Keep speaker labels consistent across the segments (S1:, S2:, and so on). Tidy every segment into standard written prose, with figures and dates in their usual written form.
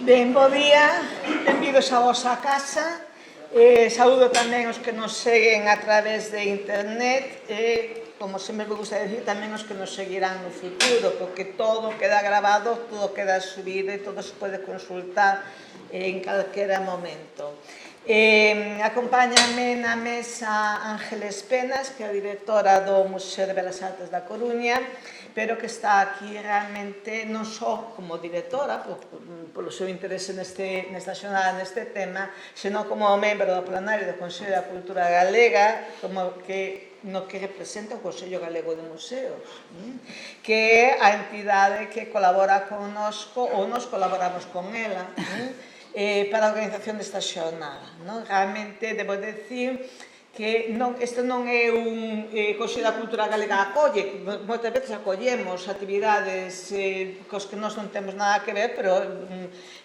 S1: Ben, bo día, benvidos a vosa casa. Saúdo tamén os que nos seguen a través de internet e, como sempre me gusta decir, tamén os que nos seguirán no futuro, porque todo queda grabado, todo queda subido e todo se pode consultar en calquera momento. Acompáñame na mesa Ángeles Penas, que é a directora do Museo de Belas Artes da Coruña, pero que está aquí realmente non só como directora, polo seu interese nesta xornada, neste tema, senón como membro do plenario do Consello da Cultura Galega, como que no que representa o Consello Galego de Museos, que é a entidade que colabora connosco ou nos colaboramos con ela, para a organización desta xornada. Realmente, debo decir que isto non é un Consello da Cultura Galega acolle, moitas veces acollemos actividades cos que nós non temos nada que ver, pero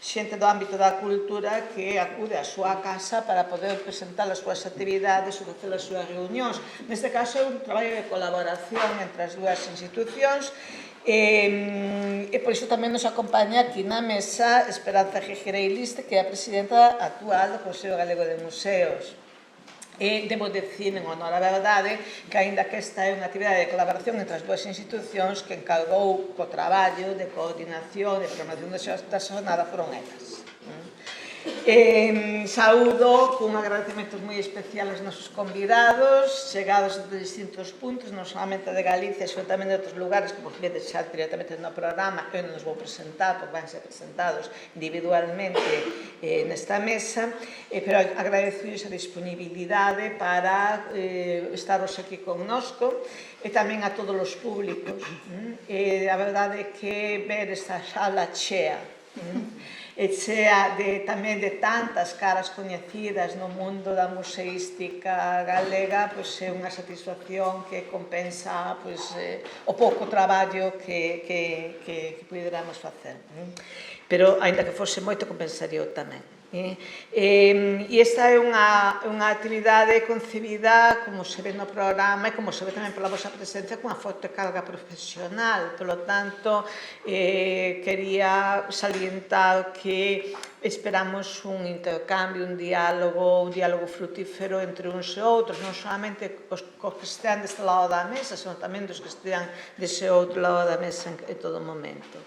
S1: xente do ámbito da cultura que acude á súa casa para poder presentar as súas actividades ou facer as súas reunións. Neste caso é un traballo de colaboración entre as dúas institucións. E por iso tamén nos acompaña aquí na mesa Esperanza Gigereiliste, que é a presidenta actual do Consello Galego de Museos. E debo decir, en honor á verdade, que aínda que esta é unha actividade de colaboración entre as dúas institucións, que encargou co traballo de coordinación e programación da xornada foron elas. Saúdo cun agradecemento moi especial aos nosos convidados, chegados de distintos puntos, non solamente de Galicia, sino tamén de outros lugares, como vedes xa directamente no programa. Eu non os vou presentar, porque van ser presentados individualmente nesta mesa, pero agradezo a disponibilidade para estaros aquí connosco, e tamén a todos os públicos. A verdade é que ver esta sala chea, e chea tamén de tantas caras coñecidas no mundo da museística galega, é unha satisfacción que compensa o pouco traballo que puderamos facer. Pero, aínda que fose moito, compensaría tamén. E esta é unha actividade concebida, como se ve no programa e como se ve tamén pola vosa presencia, cunha forte carga profesional. Por lo tanto, quería salientar que esperamos un intercambio, un diálogo frutífero entre uns e outros, non solamente os que estean deste lado da mesa, senón tamén dos que estean dese outro lado da mesa en todo momento.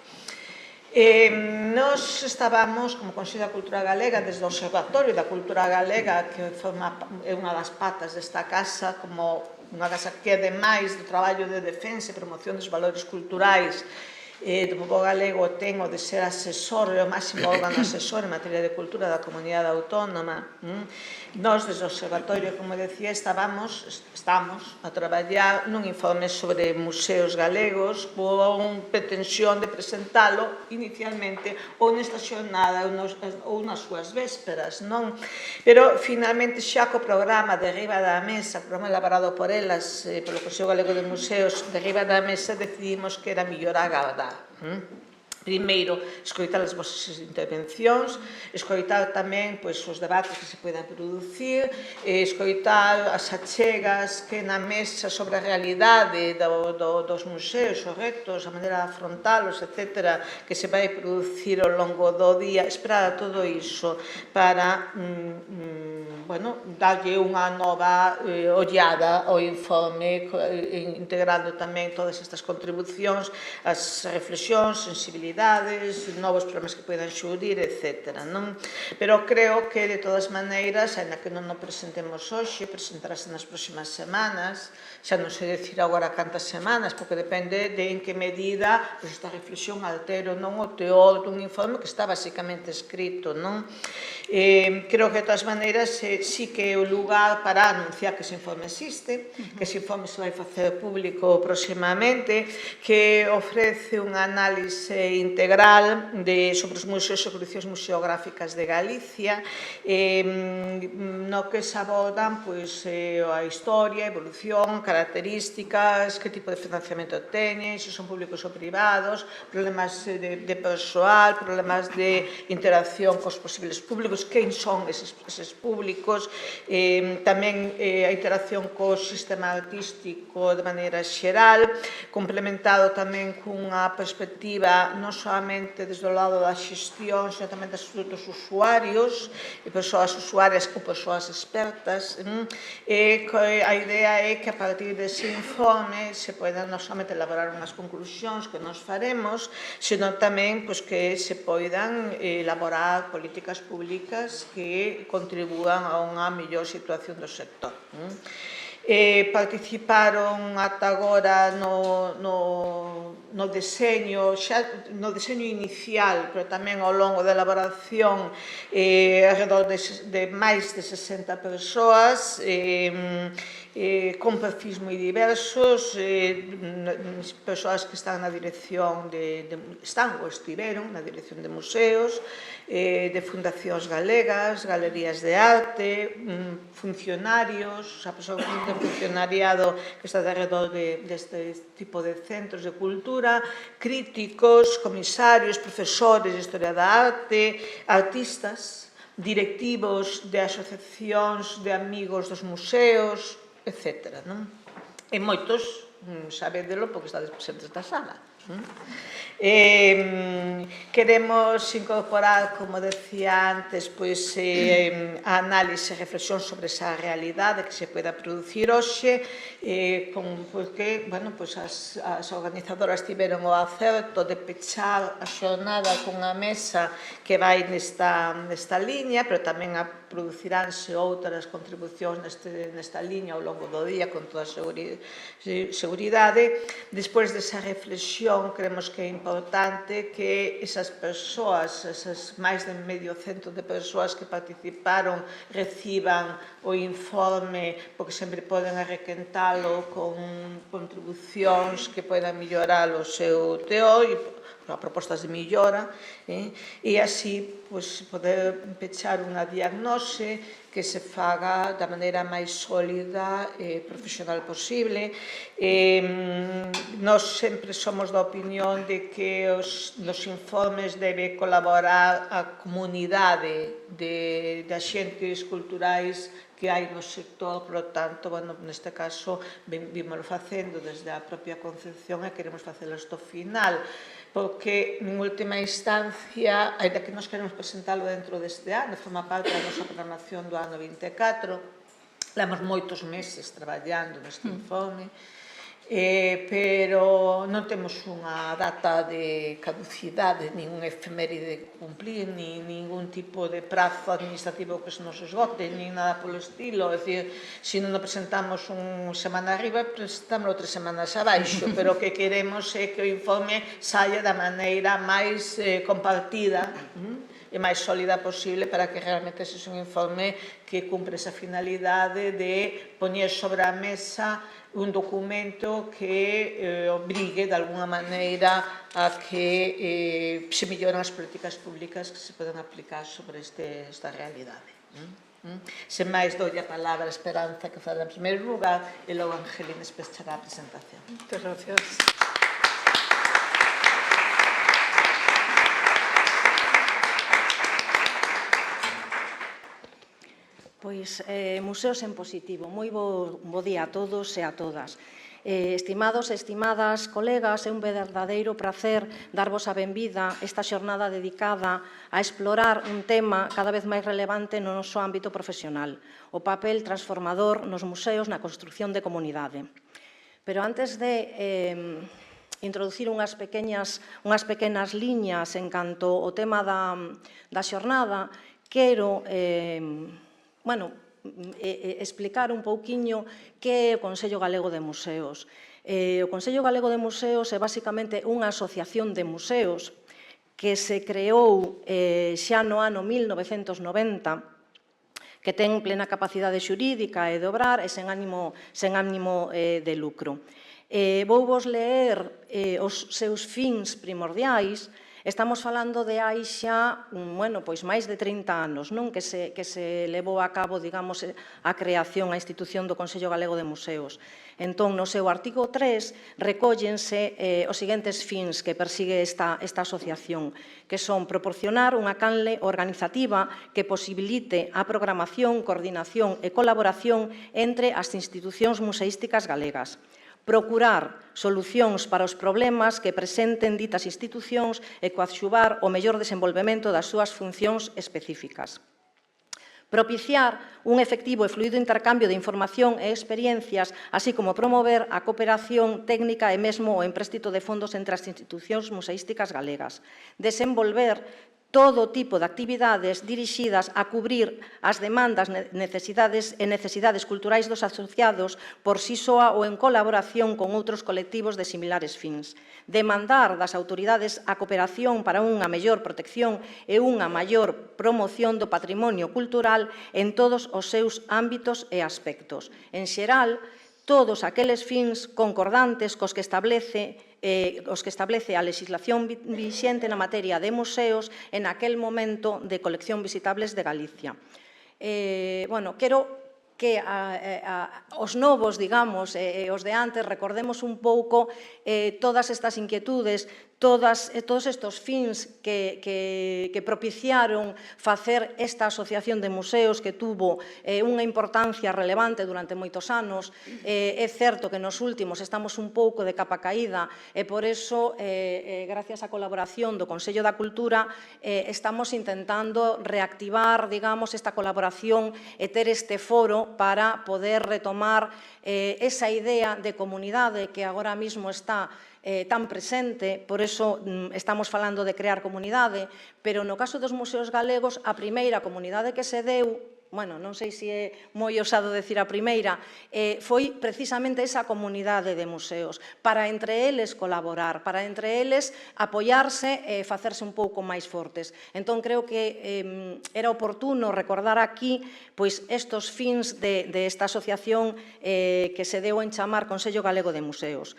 S1: Nós estábamos, como Consello da Cultura Galega, desde o Observatorio da Cultura Galega, que é unha das patas desta casa, como unha casa que, ademais do traballo de defensa e promoción dos valores culturais do povo galego, ten o de ser asesor, o máximo órgano asesor en materia de cultura da comunidade autónoma. Nós, desde o Observatorio, como decía, estamos a traballar nun informe sobre museos galegos con pretensión de presentalo inicialmente ou nesta xornada ou nas súas vésperas, non? Pero, finalmente, xa co programa de Riba da Mesa, programa elaborado por elas, polo Consello Galego de Museos, de Riba da Mesa, decidimos que era mellor agardar. Primeiro, escoitar as vosas intervencións, escoitar tamén os debates que se poden producir, escoitar as achegas que na mesa sobre a realidade dos museos, os retos, a maneira de afrontalos, etc., que se vai producir ao longo do día. Esperar a todo iso para darlle unha nova ollada ao informe, integrando tamén todas estas contribucións, as reflexións, sensibilidades, novos problemas que poden xurdir, etc. Pero creo que, de todas maneiras, ainda que non o presentemos hoxe, presentarase nas próximas semanas, xa non sei dicir agora cantas semanas, porque depende de en que medida esta reflexión altera ou non o teor dun informe que está basicamente escrito. Creo que, de todas maneiras, sí que é o lugar para anunciar que ese informe existe, que ese informe se vai facer público próximamente, que ofrece unha análise integral sobre os museos e coleccións museográficas de Galicia, no que se abordan a historia, a evolución, características, que tipo de financiamento teñen, se son públicos ou privados, problemas de persoal, problemas de interacción cos posibles públicos, quen son eses públicos, tamén a interacción co sistema artístico de maneira xeral, complementado tamén cunha perspectiva non solamente desde o lado da xestión, sino tamén dos usuarios, e persoas usuarias ou persoas expertas. A idea é que a partir dese informe se poidan non solamente elaborar unhas conclusións que nos faremos, senón tamén que se poidan elaborar políticas públicas que contribúan a unha mellor situación do sector. Participaron ata agora no deseño inicial, pero tamén ao longo da elaboración alrededor de máis de 60 persoas con perfis moi diversos, persoas que están na dirección están ou estiveron na dirección de museos, de fundacións galegas, galerías de arte, funcionarios, a persoa de funcionariado que está alrededor deste tipo de centros de cultura, críticos, comisarios, profesores de historia da arte, artistas, directivos de asociacións de amigos dos museos, etc. E moitos sabédelo porque estades presentes na sala. Queremos incorporar, como decía antes, a análise e reflexión sobre esa realidade que se poida producir hoxe, porque as organizadoras tiveron o acerto de pechar a xornada cunha mesa que vai nesta liña, pero tamén produciránse outras contribucións nesta liña ao longo do día con toda a seguridade. Despois desa reflexión, creemos que é importante que esas persoas, esas máis de medio cento de persoas que participaron, reciban o informe, porque sempre poden arrequentalo con contribucións que poden mellorar o seu teor, a propostas de millora, e así poder pechar unha diagnose que se faga da maneira máis sólida e profesional posible. Nós sempre somos da opinión de que nos informes debe colaborar a comunidade de axentes culturais que hai no sector, por lo tanto, neste caso, vimos facendo desde a propia concepción e queremos facelo hasta o final, porque, en última instancia, ainda que nós queremos presentalo dentro deste ano, forma parte da nosa programación do ano 24, levamos moitos meses traballando neste informe, pero non temos unha data de caducidade, nin un efeméride de cumplir, nin ningún tipo de prazo administrativo que se nos esgote, nin nada polo estilo. É dicir, se non nos presentamos unha semana arriba, presentámoslo 3 semanas abaixo, pero o que queremos é que o informe saia da maneira máis compartida e máis sólida posible para que realmente sexa un informe que cumpre esa finalidade de poñer sobre a mesa un documento que obrigue, de alguna maneira, a que se melloren as políticas públicas que se poden aplicar sobre esta realidade. Sen máis, doulle a palabra a Esperanza, que fala en primeiro lugar, e logo Angelina pechará a presentación.
S2: Moitas gracias. Pois, Museos en Positivo. Moi bo día a todos e a todas. Estimados e estimadas colegas, é un verdadeiro prazer darvos a benvida esta xornada dedicada a explorar un tema cada vez máis relevante no noso ámbito profesional, o papel transformador nos museos na construción de comunidade. Pero antes de introducir unhas pequenas liñas en canto ao tema da xornada, quero explicar un pouquiño que é o Consello Galego de Museos. O Consello Galego de Museos é basicamente unha asociación de museos que se creou xa no ano 1990, que ten plena capacidade xurídica e de obrar e sen ánimo de lucro. Vouvos ler os seus fins primordiais. Estamos falando de hai xa, máis de 30 anos, non? Que se levou a cabo, digamos, a creación, a institución do Consello Galego de Museos. Entón, no seu artigo 3, recóllense os seguintes fins que persigue esta asociación, que son proporcionar unha canle organizativa que posibilite a programación, coordinación e colaboración entre as institucións museísticas galegas, procurar solucións para os problemas que presenten ditas institucións e coadxuvar o mellor desenvolvemento das súas funcións específicas. Propiciar un efectivo e fluido intercambio de información e experiencias, así como promover a cooperación técnica e mesmo o empréstito de fondos entre as institucións museísticas galegas. Desenvolver todo tipo de actividades dirixidas a cubrir as demandas, necesidades culturais dos asociados por si soa ou en colaboración con outros colectivos de similares fins. Demandar das autoridades a cooperación para unha mellor protección e unha maior promoción do patrimonio cultural en todos os seus ámbitos e aspectos. En xeral, todos aqueles fins concordantes cos que establece a legislación vixente na materia de museos en aquel momento de colección visitables de Galicia. Quero que os novos, digamos, os de antes, recordemos un pouco todas estas inquietudes, todos estes fins que propiciaron facer esta asociación de museos que tuvo unha importancia relevante durante moitos anos. É certo que nos últimos estamos un pouco de capa caída e por eso, gracias á colaboración do Consello da Cultura, estamos intentando reactivar, digamos, esta colaboración e ter este foro para poder retomar esa idea de comunidade que agora mesmo está tan presente, por eso estamos falando de crear comunidade, pero no caso dos museos galegos, a primeira comunidade que se deu, non sei se é moi osado decir a primeira, foi precisamente esa comunidade de museos, para entre eles colaborar, para entre eles apoiarse e facerse un pouco máis fortes. Entón, creo que era oportuno recordar aquí estos fins desta asociación que se deu en chamar Consello Galego de Museos.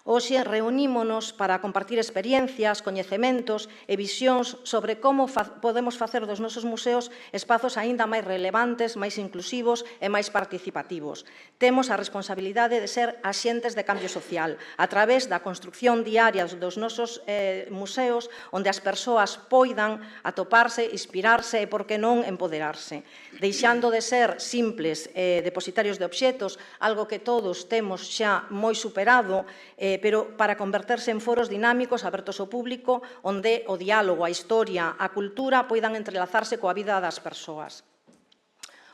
S2: Hoxe reunímonos para compartir experiencias, coñecementos e visións sobre como podemos facer dos nosos museos espazos aínda máis relevantes, máis inclusivos e máis participativos. Temos a responsabilidade de ser axentes de cambio social a través da construcción diaria dos nosos museos onde as persoas poidan atoparse, inspirarse e, por que non, empoderarse. Deixando de ser simples depositarios de obxetos, algo que todos temos xa moi superado, pero para converterse en foros dinámicos abertos ao público onde o diálogo, a historia, a cultura poidan entrelazarse coa vida das persoas.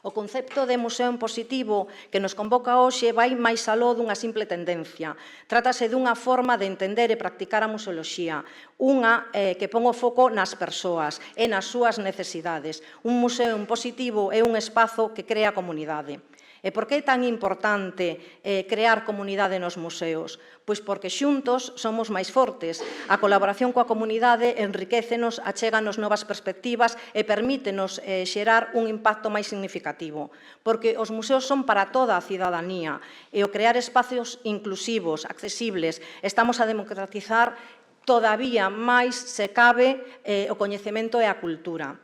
S2: O concepto de museo en positivo que nos convoca hoxe vai máis aló dunha simple tendencia. Trátase dunha forma de entender e practicar a museoloxía, unha que pon o foco nas persoas e nas súas necesidades. Un museo en positivo é un espazo que crea comunidade. E por que é tan importante crear comunidade nos museos? Pois porque xuntos somos máis fortes. A colaboración coa comunidade enriquécenos, achéganos novas perspectivas e permítenos xerar un impacto máis significativo. Porque os museos son para toda a cidadanía e o crear espacios inclusivos, accesibles, estamos a democratizar todavía máis, se cabe, o coñecemento e a cultura.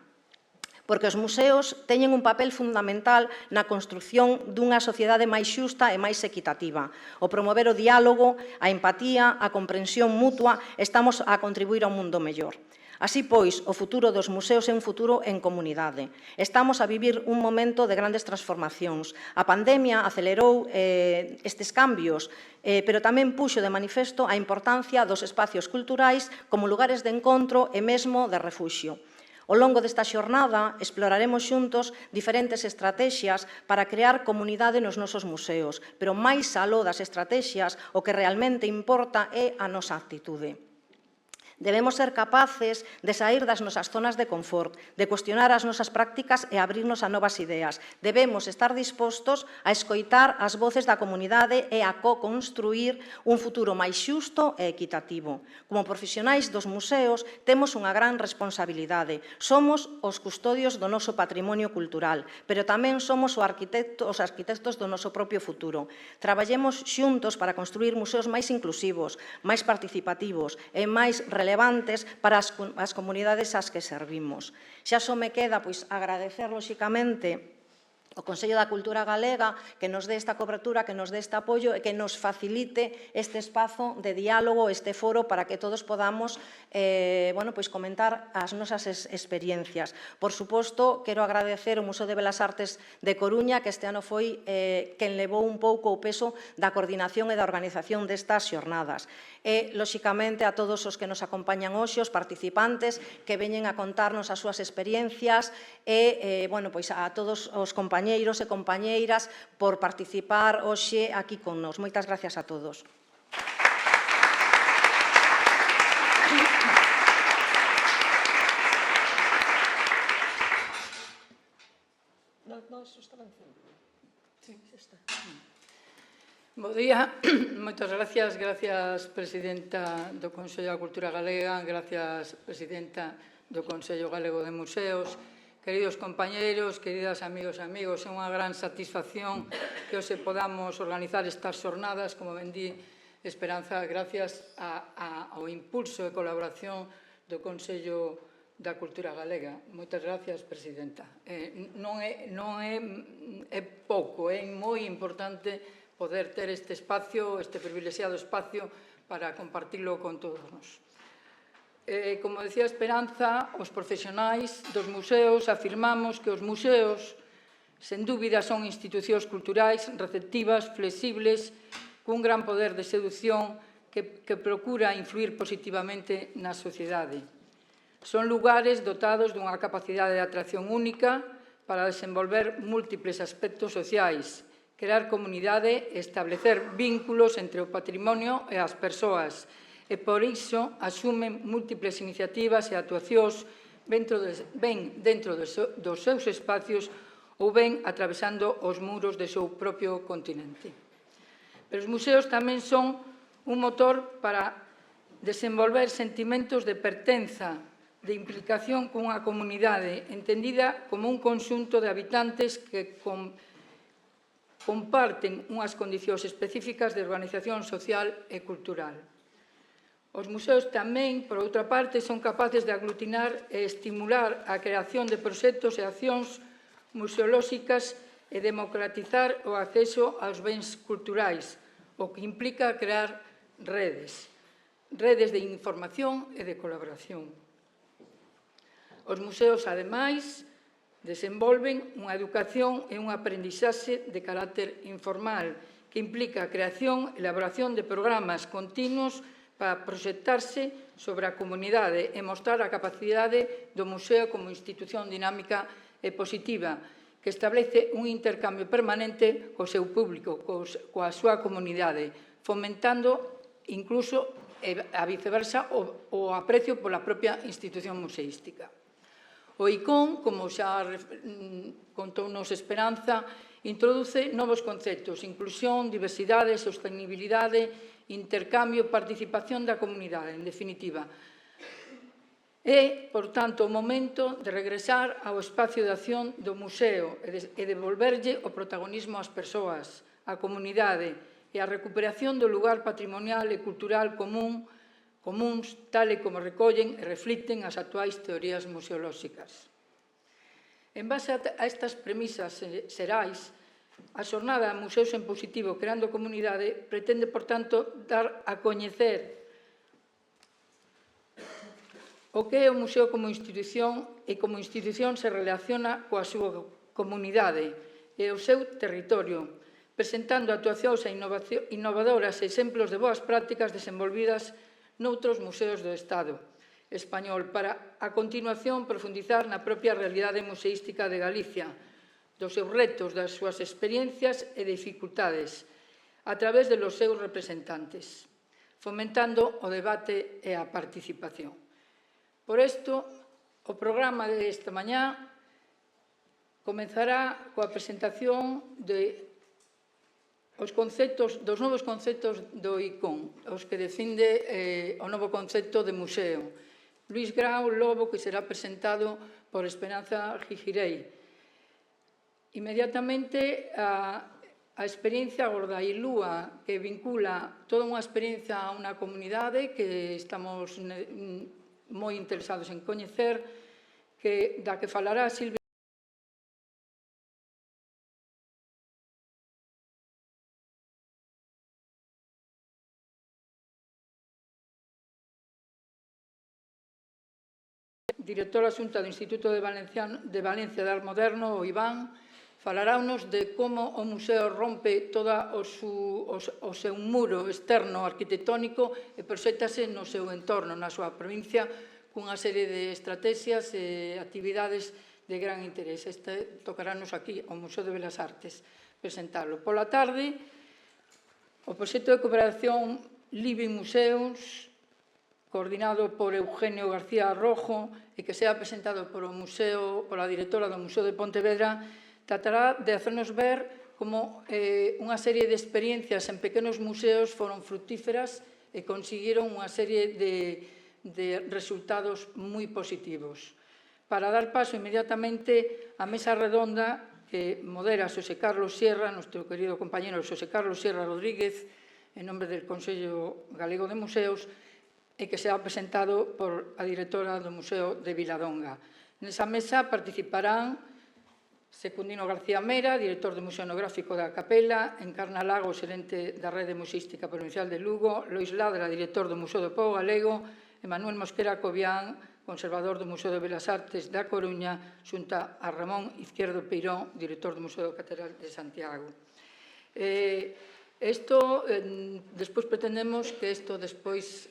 S2: Porque os museos teñen un papel fundamental na construción dunha sociedade máis xusta e máis equitativa. O promover o diálogo, a empatía, a comprensión mutua, estamos a contribuir a un mundo mellor. Así pois, o futuro dos museos é un futuro en comunidade. Estamos a vivir un momento de grandes transformacións. A pandemia acelerou estes cambios, pero tamén puxo de manifesto a importancia dos espacios culturais como lugares de encontro e mesmo de refuxio. Ao longo desta xornada exploraremos xuntos diferentes estratexias para crear comunidade nos nosos museos, pero máis aló das estratexias, o que realmente importa é a nosa actitude. Debemos ser capaces de saír das nosas zonas de confort, de cuestionar as nosas prácticas e abrirnos a novas ideas. Debemos estar dispostos a escoitar as voces da comunidade e a co-construir un futuro máis xusto e equitativo. Como profesionais dos museos, temos unha gran responsabilidade. Somos os custodios do noso patrimonio cultural, pero tamén somos os arquitectos do noso propio futuro. Traballemos xuntos para construir museos máis inclusivos, máis participativos e máis relevantes para as comunidades ás que servimos. Xa só me queda agradecer, lóxicamente, o Consello da Cultura Galega que nos dé esta cobertura, que nos dé este apoio e que nos facilite este espazo de diálogo, este foro, para que todos podamos comentar as nosas experiencias. Por suposto, quero agradecer ao Museo de Belas Artes de Coruña, que este ano foi quen levou un pouco o peso da coordinación e da organización destas xornadas. E, lóxicamente, a todos os que nos acompañan hoxe, os participantes, que veñen a contarnos as súas experiencias e, a todos os compañeiros e compañeiras por participar hoxe aquí connos. Moitas gracias a todos.
S3: Bo día, moitas gracias, Presidenta do Consello da Cultura Galega, gracias, Presidenta do Consello Galego de Museos, queridos compañeiros, queridas amigos e amigos, é unha gran satisfacción que hoxe podamos organizar estas xornadas, como ben di Esperanza, gracias ao impulso e colaboración do Consello da Cultura Galega. Moitas gracias, Presidenta. Non é pouco, é moi importante poder ter este espacio, este privilexiado espacio, para compartilo con todos nós. Como decía Esperanza, os profesionais dos museos afirmamos que os museos, sen dúbida, son institucións culturais receptivas, flexibles, cun gran poder de seducción que procura influir positivamente na sociedade. Son lugares dotados dunha capacidade de atracción única para desenvolver múltiples aspectos sociais, crear comunidade e establecer vínculos entre o patrimonio e as persoas, e por iso asumen múltiples iniciativas e actuacións ben dentro dos seus espacios ou ben atravesando os muros do seu propio continente. Pero os museos tamén son un motor para desenvolver sentimentos de pertenza, de implicación cunha comunidade entendida como un conxunto de habitantes que comparten unhas condicións específicas de organización social e cultural. Os museos tamén, por outra parte, son capaces de aglutinar e estimular a creación de proxectos e accións museolóxicas e democratizar o acceso aos bens culturais, o que implica crear redes de información e de colaboración. Os museos, ademais, desenvolven unha educación e unha aprendizaxe de carácter informal que implica a creación e elaboración de programas continuos para proxectarse sobre a comunidade e mostrar a capacidade do museo como institución dinámica e positiva que establece un intercambio permanente co seu público, coa súa comunidade, fomentando incluso a viceversa o aprecio pola propia institución museística. O ICON, como xa contounos Esperanza, introduce novos conceptos: inclusión, diversidade, sostenibilidade, intercambio, participación da comunidade, en definitiva. É, por tanto, o momento de regresar ao espacio de acción do museo e devolverlle o protagonismo ás persoas, á comunidade e a recuperación do lugar patrimonial e cultural comuns, tal e como recollen e reflicten as actuais teorías museolóxicas. En base a estas premisas xerais, a xornada Museos en Positivo Creando Comunidade pretende, por tanto, dar a coñecer o que é o museo como institución e como institución se relaciona coa súa comunidade e o seu territorio, presentando actuacións innovadoras e exemplos de boas prácticas desenvolvidas noutros museos do Estado español, para, a continuación, profundizar na propia realidade museística de Galicia, dos seus retos, das súas experiencias e dificultades, a través de los seus representantes, fomentando o debate e a participación. Por isto, o programa desta mañá comenzará coa presentación dos novos conceptos do ICON, os que defende o novo concepto de museo. Luís Grau Lobo, que será presentado por Esperanza Gigirei. Inmediatamente, a experiencia Gordailúa, que vincula toda unha experiencia a unha comunidade que estamos moi interesados en coñecer, da que falará Silvia director xunta do Instituto de Valencia de Arte Moderno, o Iván, falaráunos de como o museo rompe todo o seu muro externo arquitectónico e proxétase no seu entorno, na súa provincia, cunha serie de estrategias e actividades de gran interés. Este tocarános aquí, ao Museo de Belas Artes, presentarlo. Pola tarde, o proxecto de cooperación Living Museums, coordinado por Eugenio García Rojo e que sea presentado pola directora do Museo de Pontevedra, tratará de hacernos ver como unha serie de experiencias en pequenos museos foron fructíferas e consiguieron unha serie de resultados moi positivos. Para dar paso inmediatamente á mesa redonda que modera Xosé Carlos Sierra, nuestro querido compañero Xosé Carlos Sierra Rodríguez, en nombre del Consello Galego de Museos, e que será presentado por a directora do Museo de Viladonga. Nesa mesa participarán Secundino García Mera, director do Museo Etnográfico da Capela, Encarna Lago, xerente da Rede Museística Provincial de Lugo, Lois Ladra, director do Museo do Pobo Galego, e Manuel Mosquera Cobián, conservador do Museo de Belas Artes da Coruña, xunta a Ramón Izquierdo Peirón, director do Museo da Catedral de Santiago. Despois pretendemos que isto despois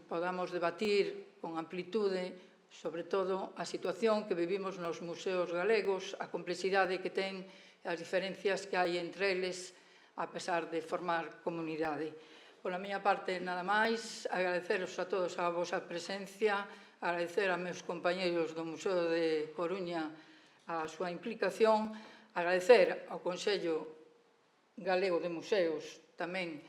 S3: podamos debatir con amplitude, sobre todo a situación que vivimos nos museos galegos, a complexidade que ten, as diferencias que hai entre eles, a pesar de formar comunidade. Pola miña parte, nada máis, agradeceros a todos a vosa presencia, agradecer a meus compañeros do Museo de Coruña a súa implicación, agradecer ao Consello Galego de Museos tamén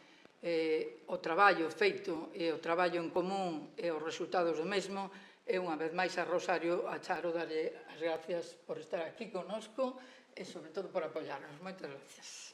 S3: o traballo feito e o traballo en común e os resultados do mesmo, e unha vez máis a Rosario a Charo darlle as gracias por estar aquí connosco e sobre todo por apoiarnos. Moitas gracias.